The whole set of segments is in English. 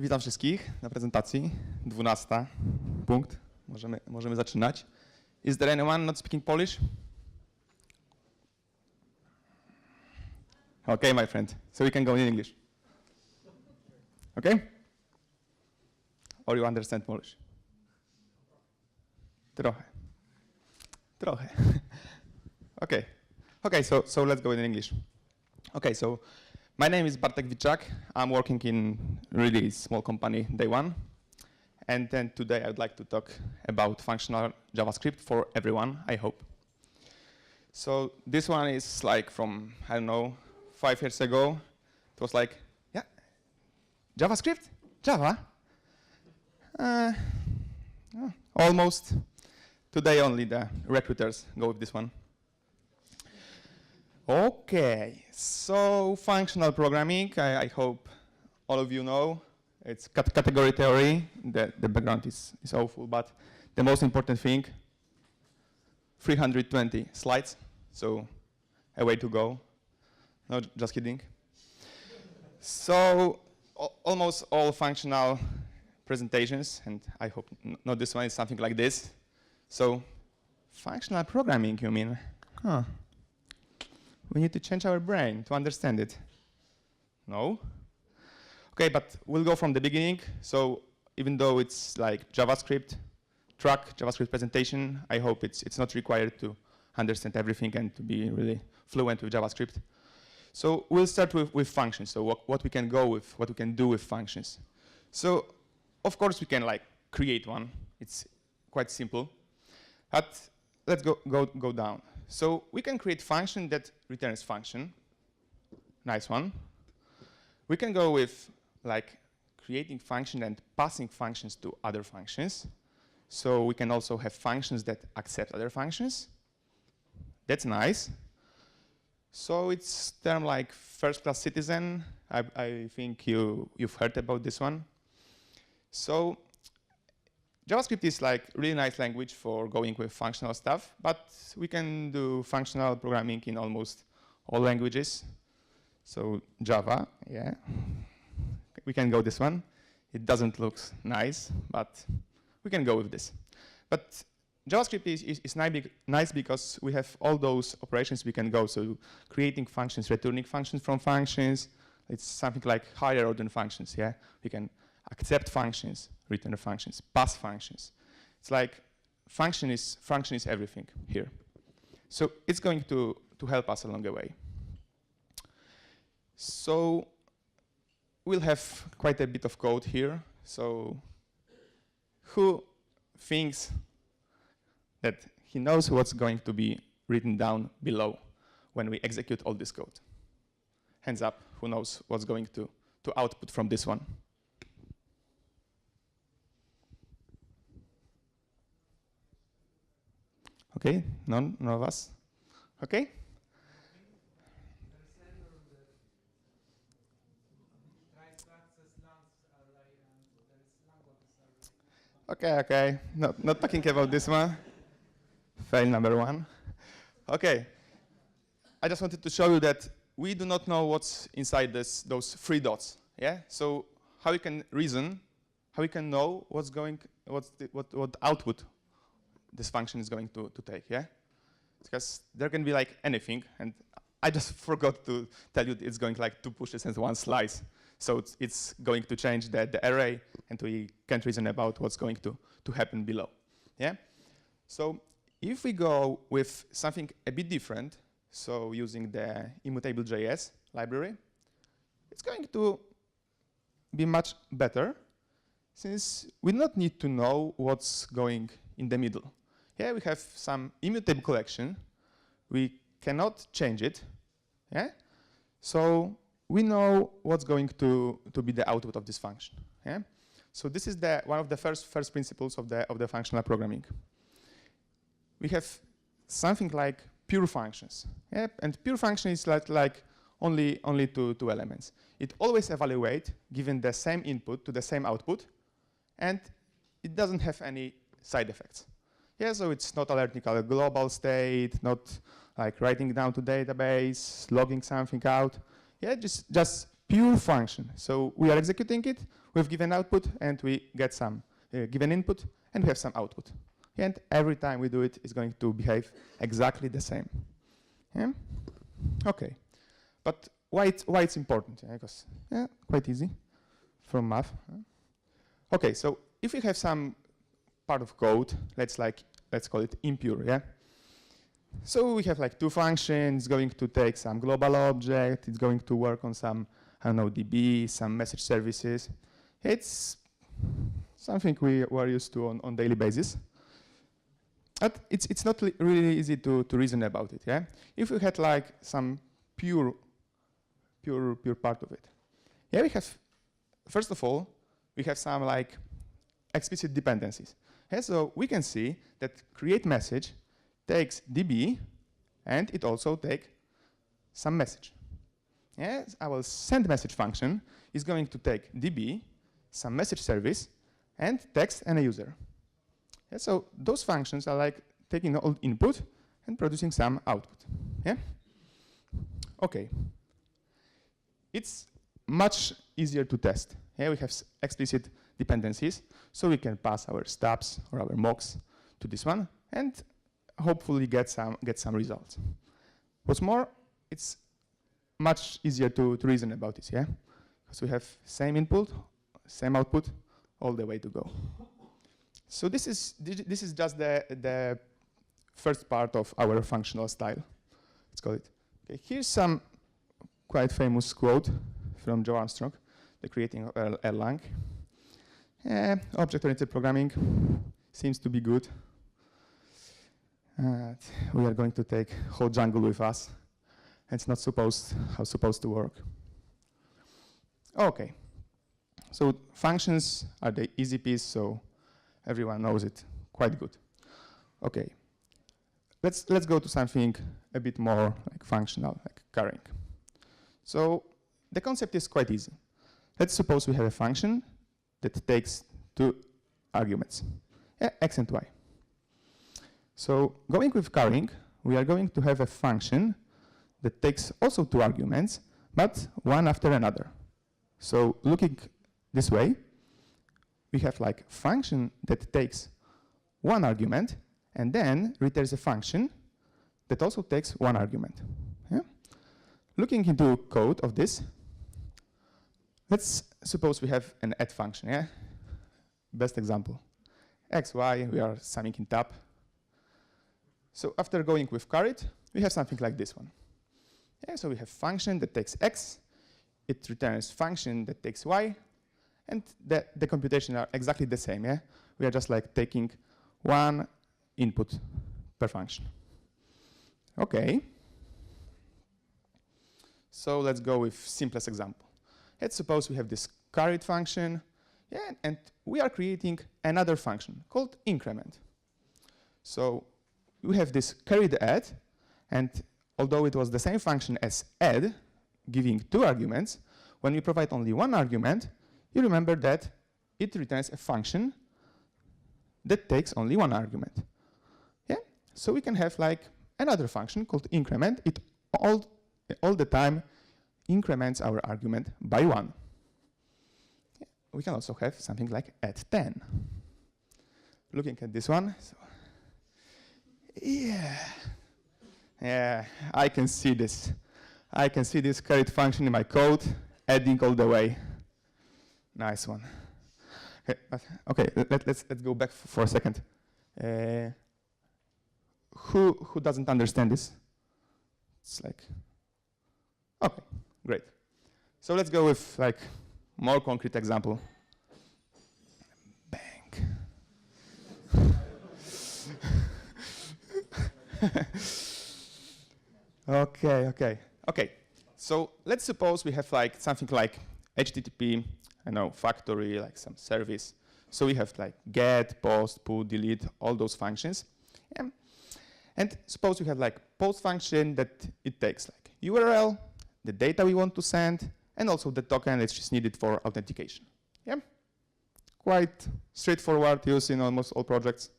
Witam wszystkich na prezentacji. 12. punkt. Możemy zaczynać. Is there anyone not speaking Polish? Okay, my friend. So we can go in English. Okay? Or you understand Polish? Trochę. Okay. Okay, so let's go in English. Okay, so my name is Witczak. I'm working in really small company, day one. And then today I'd like to talk about functional JavaScript for everyone, I hope. So this one is like from, I don't know, 5 years ago. It was like, yeah, JavaScript? Java? Almost. Today only the recruiters go with this one. Okay, so functional programming, I hope all of you know. It's category theory. The background is awful, but the most important thing, 320 slides, so a way to go. No, just kidding. So almost all functional presentations, and I hope not this one, is something like this. So functional programming, you mean? Huh. We need to change our brain to understand it. No? Okay, but we'll go from the beginning. So even though it's like JavaScript track, JavaScript presentation, I hope it's not required to understand everything and to be really fluent with JavaScript. So we'll start with functions. So what we can go with, what we can do with functions. So of course we can like create one. It's quite simple. But let's go down. So we can create function that returns function. Nice one. We can go with like creating function and passing functions to other functions. So we can also have functions that accept other functions. That's nice. So it's term like first-class citizen. I think you've heard about this one. So JavaScript is like really nice language for going with functional stuff, but we can do functional programming in almost all languages. So Java, yeah. We can go this one. It doesn't look nice, but we can go with this. But JavaScript is nice because we have all those operations we can go. So creating functions, returning functions from functions. It's something like higher order functions, yeah? We can accept functions, return functions, pass functions. It's like function is everything here. So it's going to help us along the way. So we'll have quite a bit of code here. So who thinks that he knows what's going to be written down below when we execute all this code? Hands up, who knows what's going to output from this one? Okay, none of us? Okay? Okay, not talking about this one. Fail number one. Okay, I just wanted to show you that we do not know what's inside those 3 dots. Yeah. So how we can reason, how we can know what output this function is going to take. Yeah. Because there can be like anything, and I just forgot to tell you it's going like 2 pushes and 1 slice. So it's going to change the array, and we can't reason about what's going to happen below. Yeah. So if we go with something a bit different, so using the immutable.js library, it's going to be much better, since we don't need to know what's going in the middle. Here we have some immutable collection. We cannot change it. Yeah. So we know what's going to be the output of this function. Yeah? So this is one of the first principles of the functional programming. We have something like pure functions. Yeah? And pure function is like only two elements. It always evaluates given the same input to the same output, and it doesn't have any side effects. Yeah, so it's not alerting a global state, not like writing down to database, logging something out. Yeah, just pure function. So we are executing it, We've given output, and we get some given input, and we have some output. And every time we do it, it's going to behave exactly the same. Yeah? Okay. But why it's important? Yeah, because quite easy from math. Okay, so if we have some part of code, let's call it impure, yeah? So we have like two functions, going to take some global object, it's going to work on some, I don't know, DB, some message services. It's something we are used to on daily basis. But it's not really easy to reason about it, yeah? If we had like some pure part of it. Yeah, we have, first of all, we have some like explicit dependencies. Yeah, so we can see that create message takes DB, and it also takes some message. Yes, our send message function is going to take DB, some message service, and text and a user. Yeah, so those functions are like taking all input and producing some output. Yeah? Okay. It's much easier to test. Yeah, we have explicit dependencies, so we can pass our stubs or our mocks to this one, and hopefully get some results. What's more, it's much easier to reason about this, yeah? Because we have same input, same output, all the way to go. So this is just the first part of our functional style. Let's call it. Okay, here's some quite famous quote from Joe Armstrong, the creating of Erlang. Object-oriented programming seems to be good. We are going to take whole jungle with us. It's not supposed to work. Okay. So functions are the easy piece, so everyone knows it quite good. Okay. Let's go to something a bit more like functional, like carrying. So the concept is quite easy. Let's suppose we have a function that takes two arguments, x and y. So going with carrying, we are going to have a function that takes also two arguments, but one after another. So looking this way, we have like function that takes one argument and then returns a function that also takes one argument. Yeah? Looking into code of this, let's suppose we have an add function. Yeah? Best example. X, Y, we are summing in tab. So after going with carried, we have something like this one. Yeah, so we have function that takes X, it returns function that takes Y, and the computation are exactly the same. Yeah? We are just like taking one input per function. Okay. So let's go with simplest example. Let's suppose we have this carried function, yeah, and we are creating another function called increment. So we have this carried add, and although it was the same function as add, giving two arguments, when we provide only one argument, you remember that it returns a function that takes only one argument. Yeah? So we can have like another function called increment. It all the time increments our argument by one. Yeah. We can also have something like add 10. Looking at this one, so yeah, I can see this. I can see this carried function in my code, adding all the way. Nice one. Okay, let's go back for a second. Who doesn't understand this? It's like, okay, great. So let's go with like more concrete example. Bang. Okay. So let's suppose we have like something like HTTP, I know, factory, like some service. So we have like get, post, put, delete, all those functions. Yeah. And suppose we have like post function that it takes like URL, the data we want to send, and also the token that's just needed for authentication. Yeah. Quite straightforward, used in almost all projects.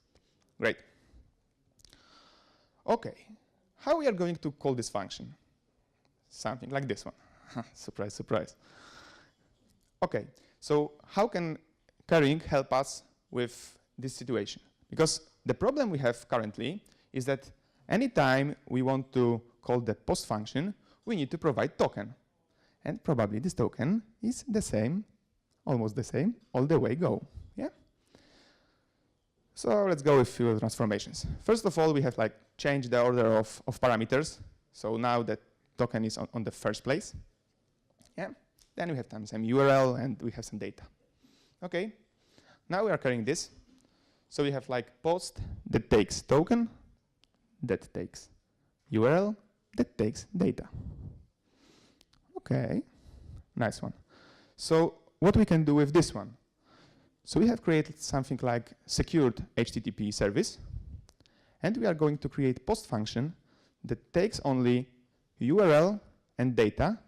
Great. Okay. How we are going to call this function? Something like this one. Surprise, surprise. Okay, So how can carrying help us with this situation? Because the problem we have currently is that anytime we want to call the post function, we need to provide token. And probably this token is the same, almost the same, all the way go. Yeah? So let's go with a few transformations. First of all, we have like changed the order of parameters. So now that token is on the first place. Yeah. Then we have some URL and we have some data. Okay. Now we are carrying this. So we have like post that takes token, that takes URL, that takes data. Okay. Nice one. So what we can do with this one? So we have created something like secured HTTP service. And we are going to create post function that takes only URL and data,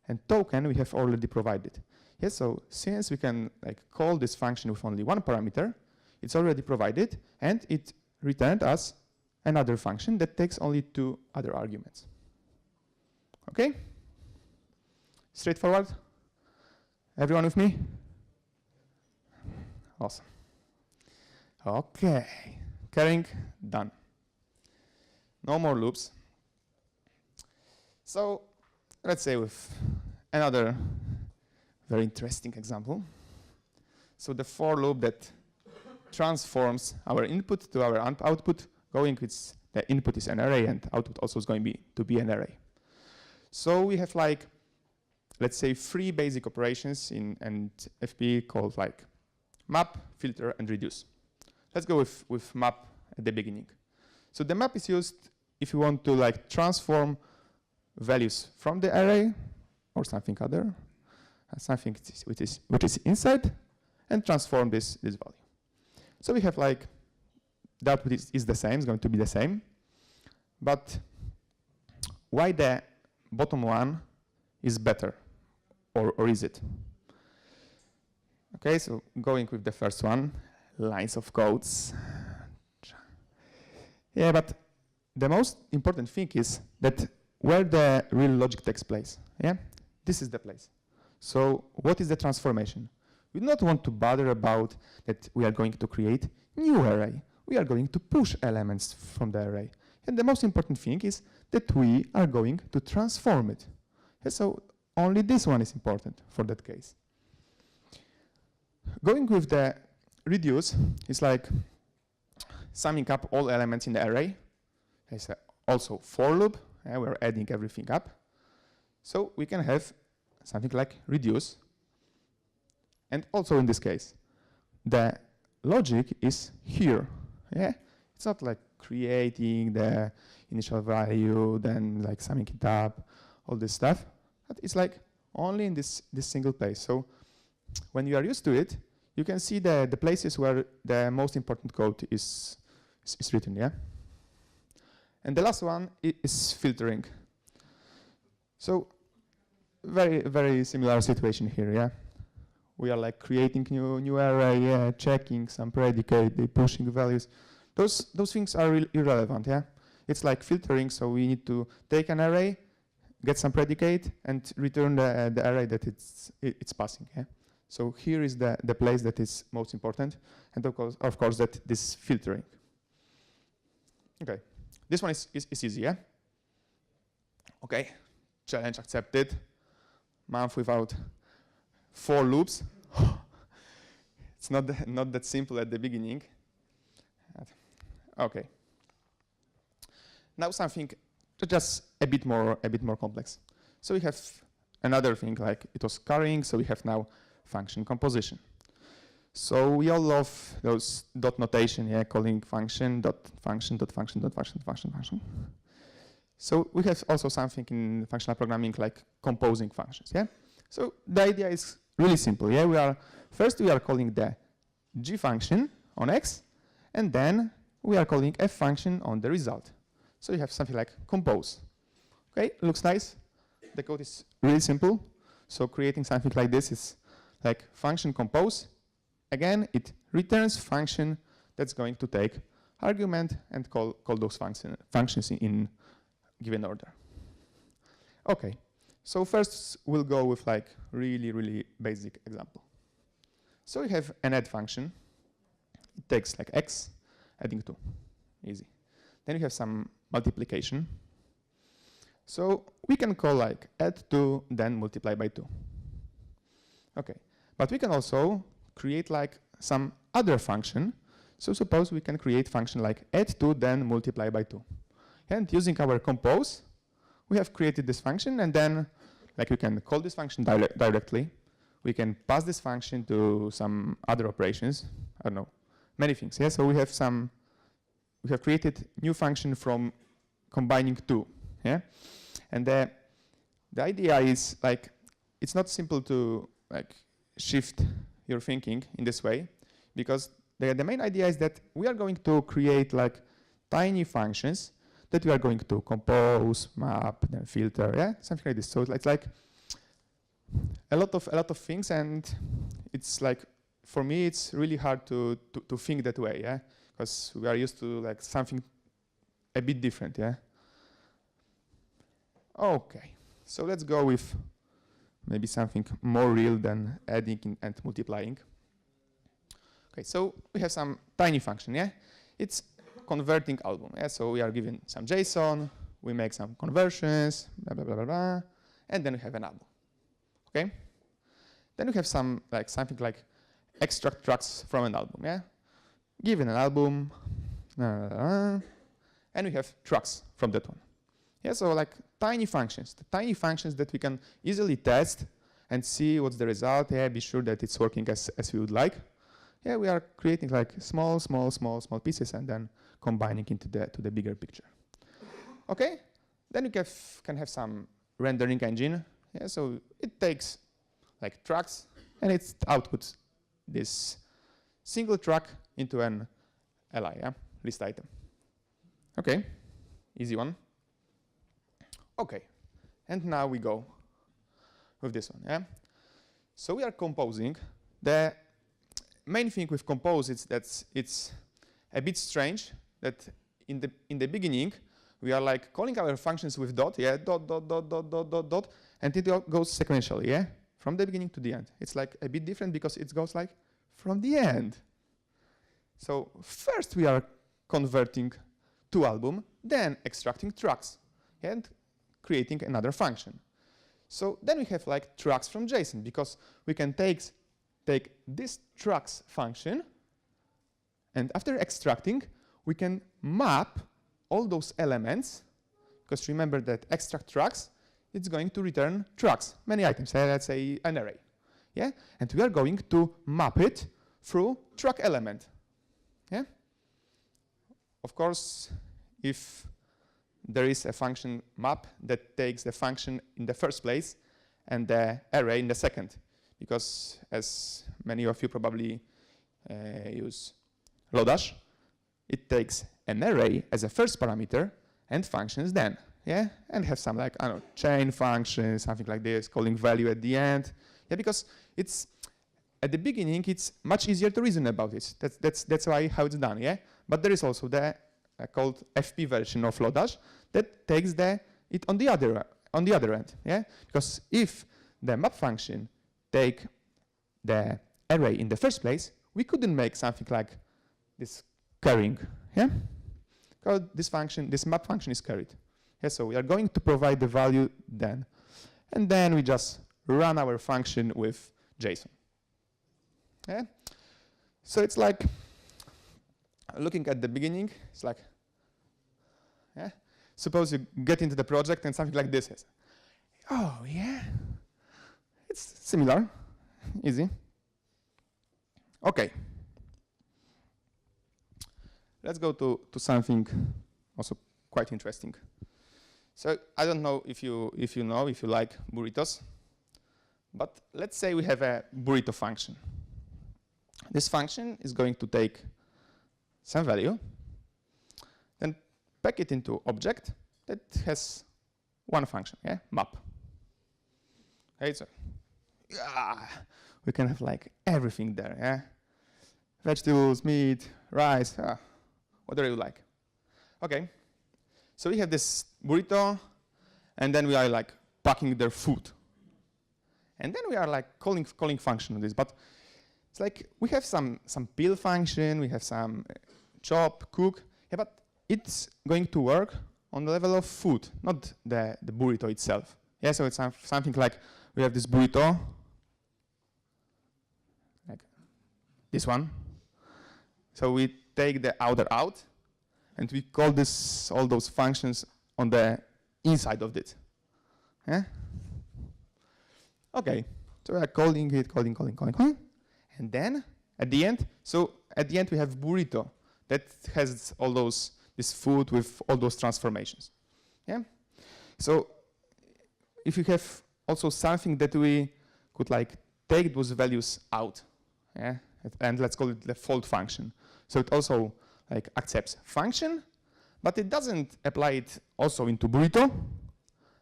and token we have already provided. Yes, so since we can like call this function with only one parameter, it's already provided, and it returned us another function that takes only 2 other arguments. Okay? Straightforward? Everyone with me? Awesome. Okay, carrying done. No more loops. So let's say with another very interesting example. So the for loop that transforms our input to our output, going with the input is an array and output also is going to be an array. So we have like, let's say 3 basic operations in FP called like map, filter, and reduce. Let's go with map at the beginning. So the map is used if you want to like transform values from the array or something other, something which is inside, and transform this value. So we have like that is the same, is going to be the same, but why the bottom one is better, or is it? Okay, so going with the first one, lines of codes. Yeah, but the most important thing is that where the real logic takes place. Yeah, this is the place. So what is the transformation? We do not want to bother about that we are going to create new array. We are going to push elements from the array. And the most important thing is that we are going to transform it. Yeah, so only this one is important for that case. Going with the reduce is like summing up all elements in the array. It's also for loop. We're adding everything up. So we can have something like reduce. And also in this case, the logic is here. Yeah, it's not like creating the initial value, then like summing it up, all this stuff. But it's like only in this single place. So when you are used to it, you can see the places where the most important code is written. Yeah. And the last one is filtering. So very, very similar situation here, yeah? We are like creating new array, yeah, checking some predicate, they pushing values. Those things are irrelevant, yeah? It's like filtering, so we need to take an array, get some predicate, and return the array that it's passing, yeah? So here is the place that is most important, and of course that this filtering. Okay. This one is easy, yeah? Okay, challenge accepted. Month without 4 loops. It's not that simple at the beginning. Okay. Now something just a bit more complex. So we have another thing like it was carrying, so we have now function composition. So we all love those dot notation, yeah, calling function, dot function, dot function, dot function, function, function. So we have also something in functional programming like composing functions, yeah? So the idea is really simple, yeah? We are calling the g function on x, and then we are calling f function on the result. So you have something like compose. Okay, looks nice. The code is really simple. So creating something like this is like function compose. Again, it returns function that's going to take argument and call those functions in given order. Okay, so first we'll go with like really basic example. So we have an add function. It takes like x, adding 2. Easy. Then we have some multiplication. So we can call like add 2, then multiply by 2. Okay. But we can also create like some other function. So suppose we can create function like add 2, then multiply by 2. And using our compose, we have created this function, and then like we can call this function directly. We can pass this function to some other operations. I don't know, many things. Yeah. So we have created new function from combining 2. Yeah. And the idea is like it's not simple to like shift your thinking in this way, because the main idea is that we are going to create like tiny functions that we are going to compose, map, then filter, yeah, something like this. So it's like a lot of things, and it's like for me it's really hard to think that way, yeah, because we are used to like something a bit different, yeah. Okay, so let's go with maybe something more real than adding and multiplying. Okay, so we have some tiny function, yeah? It's converting album, yeah? So we are given some JSON, we make some conversions, blah, blah, blah, blah, blah, and then we have an album, okay? Then we have some, like, something like extract tracks from an album, yeah? Given an album, and we have tracks from that one. Yeah, so like tiny functions, the tiny functions that we can easily test and see what's the result, yeah, be sure that it's working as we would like. Yeah, we are creating like small pieces and then combining into the bigger picture. Okay, then you can have some rendering engine. Yeah, so it takes like tracks and it outputs this single track into an LI, yeah, list item. Okay, easy one. Okay, and now we go with this one, yeah? So we are composing. The main thing with compose is that it's a bit strange that in the beginning we are like calling our functions with dot, yeah, dot, and it goes sequentially, yeah, from the beginning to the end. It's like a bit different because it goes like from the end. So first we are converting to album, then extracting tracks, and creating another function. So then we have like tracks from JSON, because we can take this tracks function, and after extracting, we can map all those elements, because remember that extract tracks, it's going to return tracks, many items, let's say an array. Yeah? And we are going to map it through track element. Yeah? Of course, if there is a function map that takes the function in the first place and the array in the second, because as many of you probably use Lodash, it takes an array as a first parameter and functions then, yeah, and have some like, I don't know, chain function, something like this, calling value at the end, yeah, because it's at the beginning it's much easier to reason about it. That's why how it's done, yeah. But there is also the called FP version of Lodash that takes it on the other end, yeah? Because if the map function take the array in the first place, we couldn't make something like this carrying, yeah? Because this map function is carried. Yeah, so we are going to provide the value then. And then we just run our function with JSON. Yeah? So it's like looking at the beginning, it's like, yeah? Suppose you get into the project and something like this is, oh yeah, it's similar, easy. Okay, let's go to something also quite interesting. So I don't know if you like burritos, but let's say we have a burrito function. This function is going to take some value, then pack it into object that has one function, yeah, map. Okay, so we can have like everything there, yeah, vegetables, meat, rice, whatever you like. Okay, so we have this burrito, and then we are like packing their food, and then we are like calling function on this. But it's like we have some peel function, we have some chop, cook, yeah, but it's going to work on the level of food, not the burrito itself. Yeah, so it's something like we have this burrito, like this one. So we take the outer out, and we call this all those functions on the inside of it. Yeah? Okay, so we are calling it, calling, and then at the end, we have burrito that has all this food with all those transformations. Yeah. So if you have also something that we could like take those values out, yeah, and let's call it the fold function. So it also like accepts function, but it doesn't apply it also into burrito,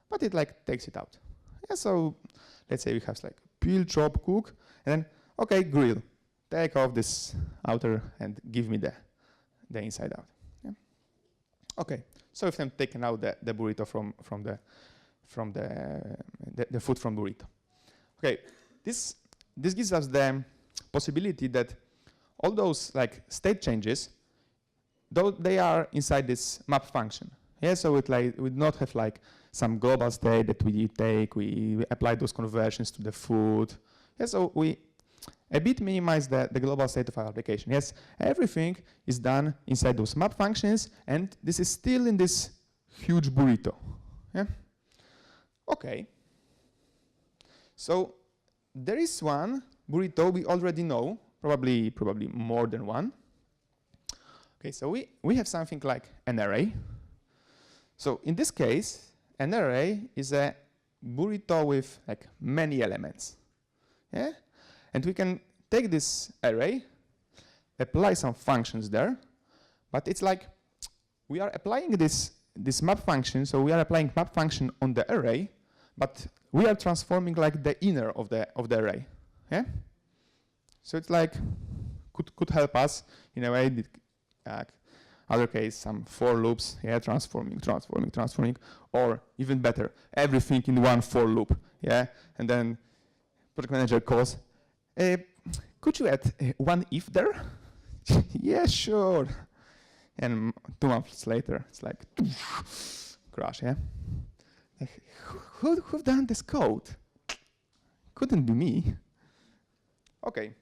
but it like takes it out. Yeah, so let's say we have like peel, chop, cook, and then okay, grill. Take off this outer and give me the inside out. Yeah. Okay, so if I'm taking out the burrito from the food from burrito. Okay, this gives us the possibility that all those like state changes, though they are inside this map function. Yeah, so it like we not have like some global state that we take, we apply those conversions to the food. Yeah, so we a bit minimize the global state of our application. Yes, everything is done inside those map functions, and this is still in this huge burrito. Yeah. Okay. So there is one burrito we already know, probably more than one. Okay, so we have something like an array. So in this case, an array is a burrito with like many elements. Yeah? And we can take this array, apply some functions there, but it's like we are applying this map function, so we are applying map function on the array, but we are transforming like the inner of the array. Yeah? So it's like could help us in a way that other case, some for loops, yeah, transforming, or even better, everything in one for loop, yeah, and then project manager calls, could you add one if there? Yeah, sure. And 2 months later, it's like crash, yeah. Like, who done this code? Couldn't be me. Okay.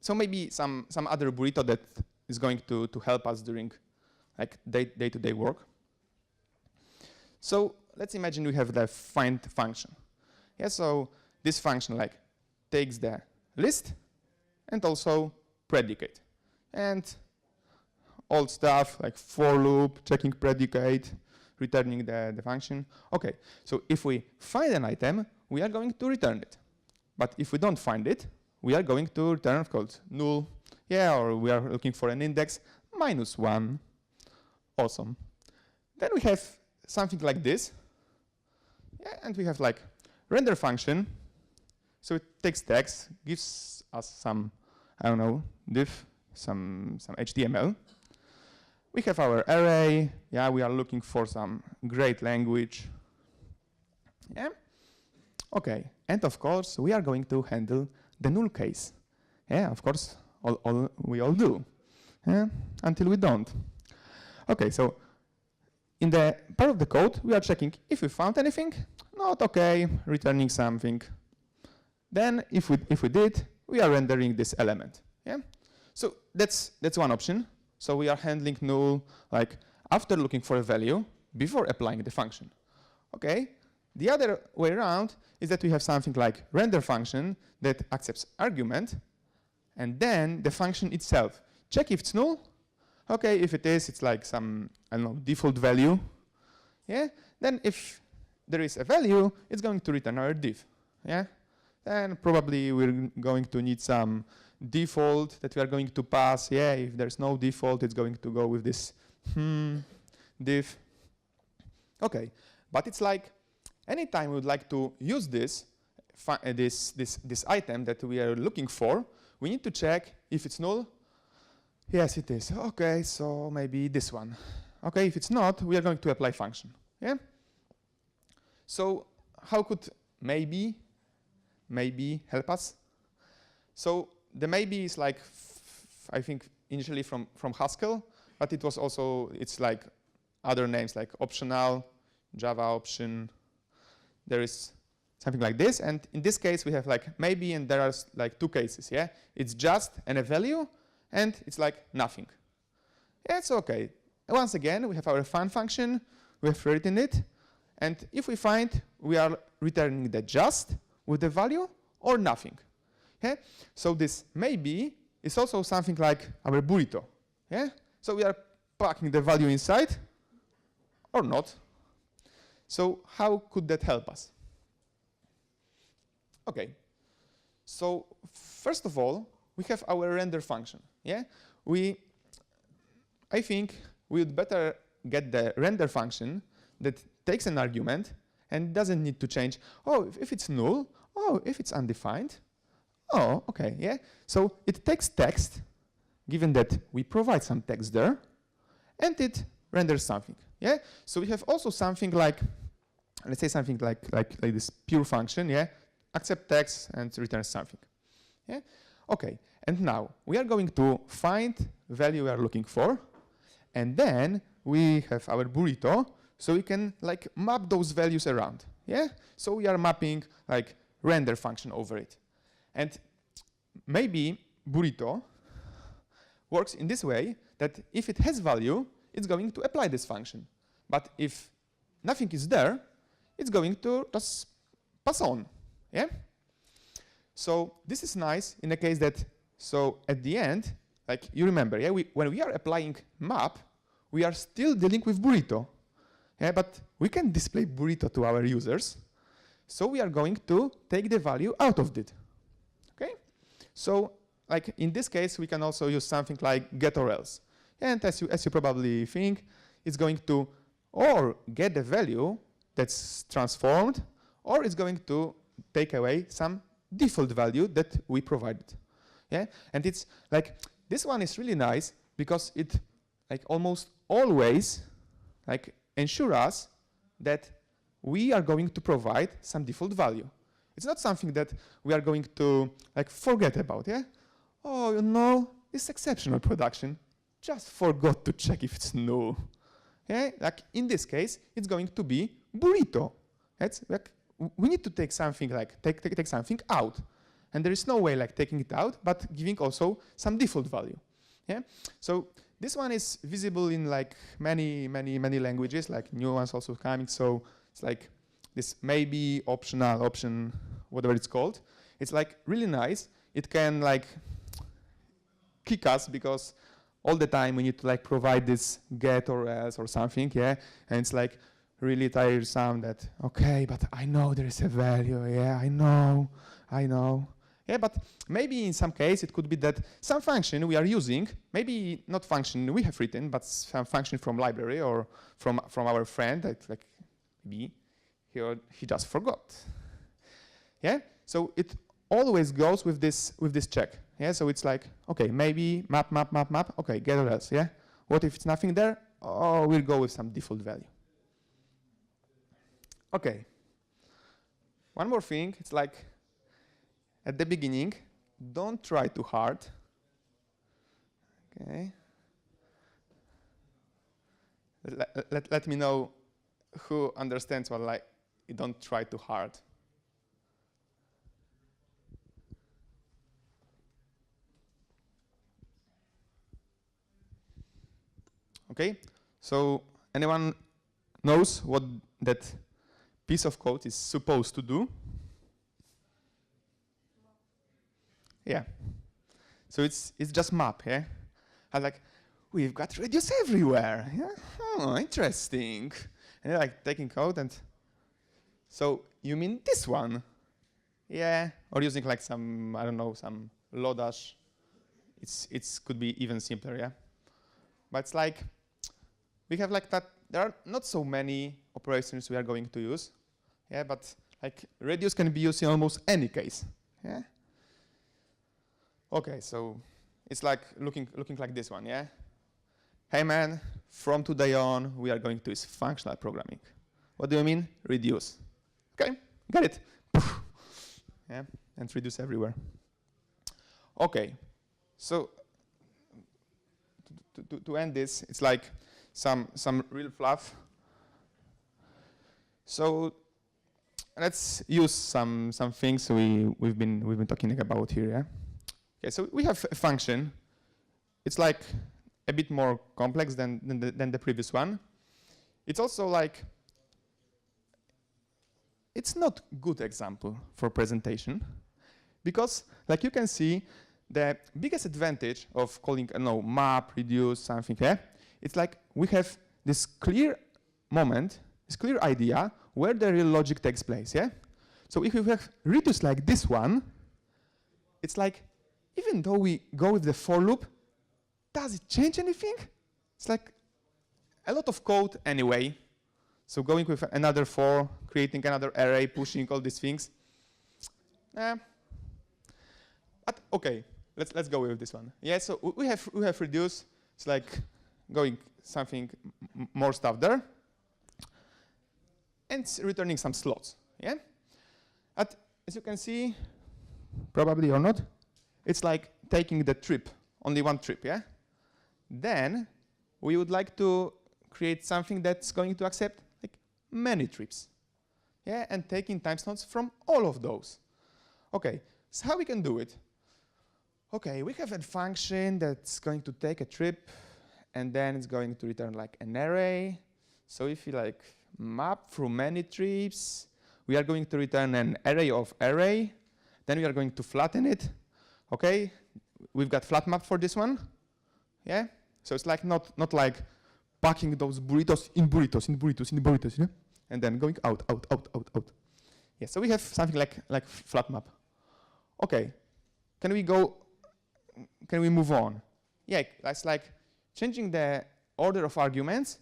So maybe some other burrito that is going to help us during like day-to-day work. So let's imagine we have the find function. Yeah, so this function like takes the list and also predicate. And old stuff like for loop, checking predicate, returning the function. Okay, so if we find an item, we are going to return it. But if we don't find it, we are going to return, of course, null. Yeah, or we are looking for an index, -1. Awesome. Then we have something like this. Yeah, and we have like render function. So it takes text, gives us some, I don't know, div, some HTML. We have our array. Yeah, we are looking for some great language. Yeah. Okay, and of course, we are going to handle the null case. Yeah, of course, we all do. Yeah, until we don't. Okay, so in the part of the code, we are checking if we found anything. Not okay, returning something. Then, if we did, we are rendering this element. Yeah, so that's one option. So we are handling null like after looking for a value before applying the function. Okay. The other way around is that we have something like render function that accepts argument, and then the function itself. Check if it's null. Okay, if it is, it's like some, I don't know, default value. Yeah. Then if there is a value, it's going to return our div. Yeah. Then probably we're going to need some default that we are going to pass. Yeah. If there's no default, it's going to go with this div. Okay. But it's like anytime we would like to use this item that we are looking for, we need to check if it's null. Yes, it is. Okay, so maybe this one. Okay, if it's not, we are going to apply function. Yeah. So how could maybe help us? So the maybe is like, I think initially from Haskell, but it was also, it's like other names like optional, Java option. There is something like this. And in this case, we have like maybe, and there are like two cases, yeah? It's just and a value, and it's like nothing. Yeah, it's okay. Once again, we have our fun function, we have written it, and if we find, we are returning the just with the value or nothing. Yeah? So this maybe is also something like our burrito. Yeah? So we are packing the value inside or not. So how could that help us? Okay. So first of all, we have our render function. Yeah? I think we would better get the render function that takes an argument and doesn't need to change, oh, if it's null, oh, if it's undefined, oh, okay, yeah. So it takes text, given that we provide some text there, and it renders something, yeah. So we have also something like, let's say something like this pure function, yeah, accept text and return something, yeah. Okay, and now we are going to find value we are looking for, and then we have our burrito, so we can like map those values around, yeah? So we are mapping like render function over it. And maybe burrito works in this way that if it has value, it's going to apply this function. But if nothing is there, it's going to just pass on, yeah? So this is nice in the case that, so at the end, like you remember, yeah, when we are applying map, we are still dealing with burrito. Yeah, but we can display burrito to our users. So we are going to take the value out of it. Okay? So like in this case, we can also use something like get or else. And as you probably think, it's going to or get the value that's transformed, or it's going to take away some default value that we provided. Yeah? And it's like, this one is really nice because it like almost always like ensure us that we are going to provide some default value. It's not something that we are going to like forget about, yeah? Oh, you know, this exceptional production just forgot to check if it's null. Yeah, like in this case, it's going to be burrito. It's like we need to take something like take something out, and there is no way like taking it out, but giving also some default value. Yeah, so this one is visible in like many languages, like new ones also coming. So it's like this maybe optional option, whatever it's called. It's like really nice. It can like kick us because all the time we need to like provide this get or else or something, yeah. And it's like really tiresome that, okay, but I know there is a value, yeah, I know. Yeah, but maybe in some case it could be that some function we are using, maybe not function we have written, but some function from library or from our friend that like maybe he just forgot. Yeah, so it always goes with this check. Yeah, so it's like, okay, maybe map, okay, get or else, yeah? What if it's nothing there? Oh, we'll go with some default value. Okay. One more thing, it's like, at the beginning, don't try too hard. Okay. Let me know who understands what like you don't try too hard. Okay, so anyone knows what that piece of code is supposed to do? Yeah. So it's just map, yeah? And like, we've got reduce everywhere. Yeah? Oh, interesting. And like taking code and so you mean this one? Yeah. Or using like some, I don't know, some Lodash. It's could be even simpler, yeah? But it's like we have like that, there are not so many operations we are going to use. Yeah, but like reduce can be used in almost any case. Yeah. Okay, so it's like looking like this one, yeah? Hey man, from today on, we are going to use functional programming. What do you mean? Reduce. Okay, got it. Yeah, and reduce everywhere. Okay, so to end this, it's like some real fluff. So let's use some things we've been talking about here. Yeah? Okay, so we have a function. It's like a bit more complex than the previous one. It's also like, it's not good example for presentation, because like you can see, the biggest advantage of calling map, reduce, something here, it's like we have this clear moment, this clear idea where the real logic takes place. Yeah. So if we have reduce like this one, it's like, even though we go with the for loop, does it change anything? It's like a lot of code anyway. So going with another for, creating another array, pushing all these things. But okay, let's go with this one. Yeah, so we have reduce. It's like going something more stuff there, and it's returning some slots. Yeah, as you can see, probably or not, it's like taking the trip, only one trip. Yeah. Then we would like to create something that's going to accept like many trips. Yeah, and taking time slots from all of those. Okay, so how we can do it? Okay, we have a function that's going to take a trip, and then it's going to return like an array. So if you like map through many trips, we are going to return an array of array. Then we are going to flatten it. Okay, we've got flat map for this one. Yeah, so it's like not like packing those burritos in burritos, in burritos, in burritos, you know? And then going out, out, out, out, out. Yeah, so we have something like flat map. Okay, can we move on? Yeah, that's like changing the order of arguments.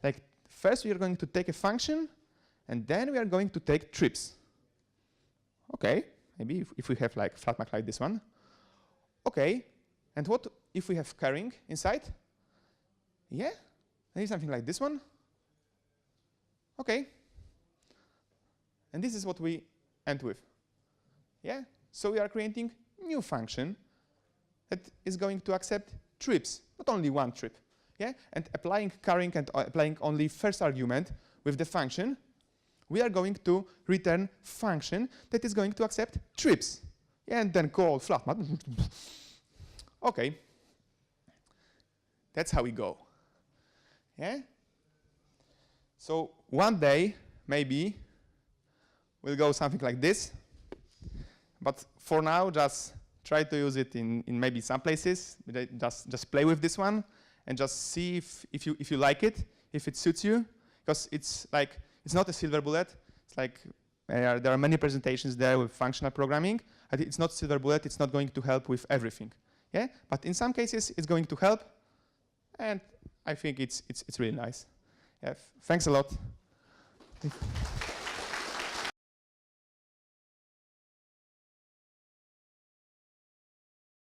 Like first we are going to take a function, and then we are going to take trips. Okay, maybe if we have like flat map like this one. Okay, and what if we have carrying inside? Yeah, maybe something like this one. Okay, and this is what we end with. Yeah, so we are creating new function that is going to accept trips, not only one trip. Yeah, and applying carrying and applying only first argument with the function, we are going to return function that is going to accept trips. Yeah, and then call flat map. Okay, that's how we go. Yeah. So one day, maybe, we'll go something like this. But for now, just try to use it in maybe some places. Just play with this one and just see if you like it, if it suits you. Because it's like, it's not a silver bullet. It's like, there are many presentations there with functional programming. It's not silver bullet. It's not going to help with everything. Yeah, but in some cases, it's going to help. And I think it's really nice. Yeah, thanks a lot.